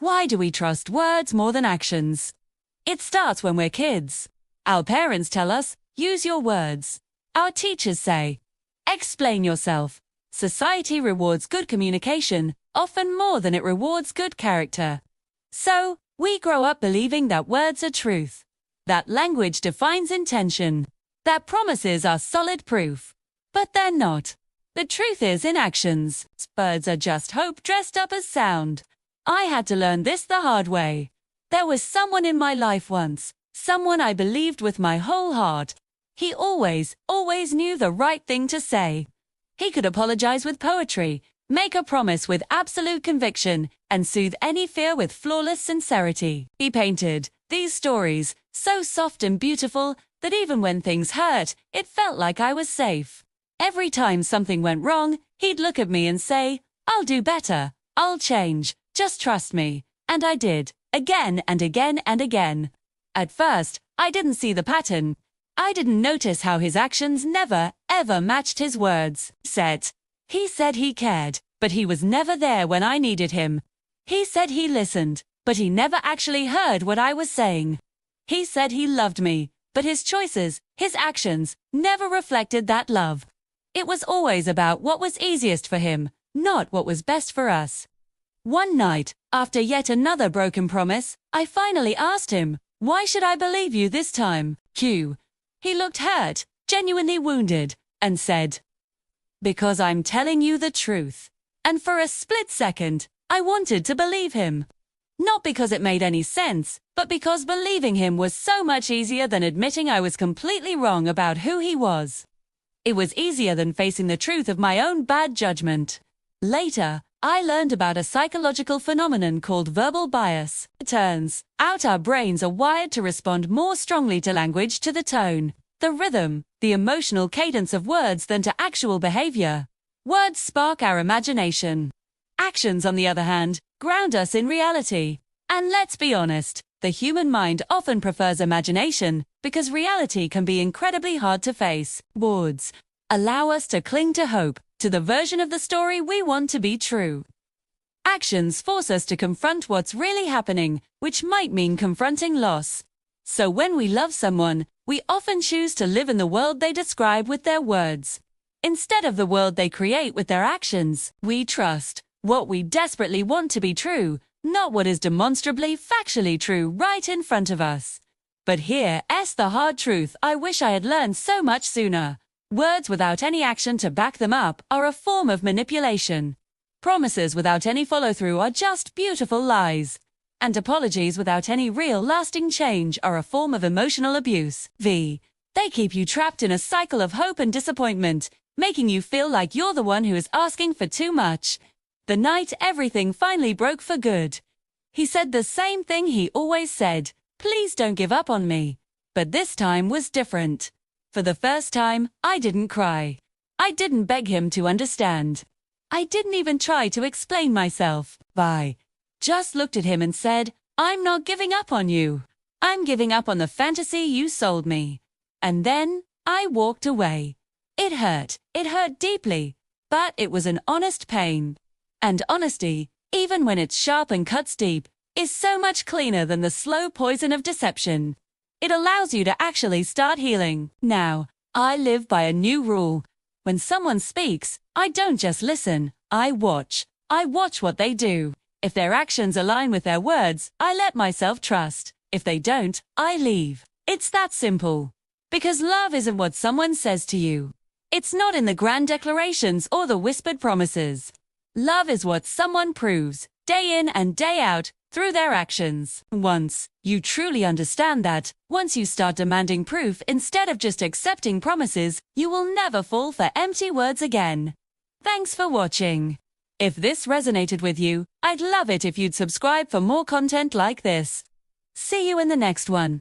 Why do we trust words more than actions? It starts when we're kids. Our parents tell us, use your words. Our teachers say, explain yourself. Society rewards good communication, often more than it rewards good character. So, we grow up believing that words are truth, that language defines intention, that promises are solid proof. But they're not. The truth is in actions. Words are just hope dressed up as sound. I had to learn this the hard way. There was someone in my life once, someone I believed with my whole heart. He always knew the right thing to say. He could apologize with poetry, make a promise with absolute conviction, and soothe any fear with flawless sincerity. He painted these stories, so soft and beautiful, that even when things hurt, it felt like I was safe. Every time something went wrong, he'd look at me and say, I'll do better, I'll change, just trust me. And I did, again and again and again. At first, I didn't see the pattern. I didn't notice how his actions never, ever matched his words. He said he cared, but he was never there when I needed him. He said he listened, but he never actually heard what I was saying. He said he loved me, but his choices, his actions, never reflected that love. It was always about what was easiest for him, not what was best for us. One night, after yet another broken promise, I finally asked him, why should I believe you this time? He looked hurt, genuinely wounded, and said, because I'm telling you the truth. And for a split second, I wanted to believe him. Not because it made any sense, but because believing him was so much easier than admitting I was completely wrong about who he was. It was easier than facing the truth of my own bad judgment. Later, I learned about a psychological phenomenon called verbal bias. It turns out our brains are wired to respond more strongly to language, to the tone, the rhythm, the emotional cadence of words than to actual behavior. Words spark our imagination. Actions, on the other hand, ground us in reality. And let's be honest, the human mind often prefers imagination because reality can be incredibly hard to face. Words allow us to cling to hope, to the version of the story we want to be true. Actions force us to confront what's really happening, which might mean confronting loss. So when we love someone, we often choose to live in the world they describe with their words, instead of the world they create with their actions. We trust what we desperately want to be true, not what is demonstrably, factually true right in front of us. But here's the hard truth I wish I had learned so much sooner. Words without any action to back them up are a form of manipulation. Promises without any follow-through are just beautiful lies. And apologies without any real lasting change are a form of emotional abuse. They keep you trapped in a cycle of hope and disappointment, making you feel like you're the one who is asking for too much. The night everything finally broke for good, he said the same thing he always said, please don't give up on me. But this time was different. For the first time, I didn't cry. I didn't beg him to understand. I didn't even try to explain myself. I just looked at him and said, I'm not giving up on you. I'm giving up on the fantasy you sold me. And then, I walked away. It hurt deeply, but it was an honest pain. And honesty, even when it's sharp and cuts deep, is so much cleaner than the slow poison of deception. It allows you to actually start healing. Now, I live by a new rule. When someone speaks, I don't just listen, I watch. I watch what they do. If their actions align with their words, I let myself trust. If they don't, I leave. It's that simple. Because love isn't what someone says to you. It's not in the grand declarations or the whispered promises. Love is what someone proves, day in and day out, through their actions. Once you truly understand that, once you start demanding proof instead of just accepting promises, you will never fall for empty words again. Thanks for watching. If this resonated with you, I'd love it if you'd subscribe for more content like this. See you in the next one.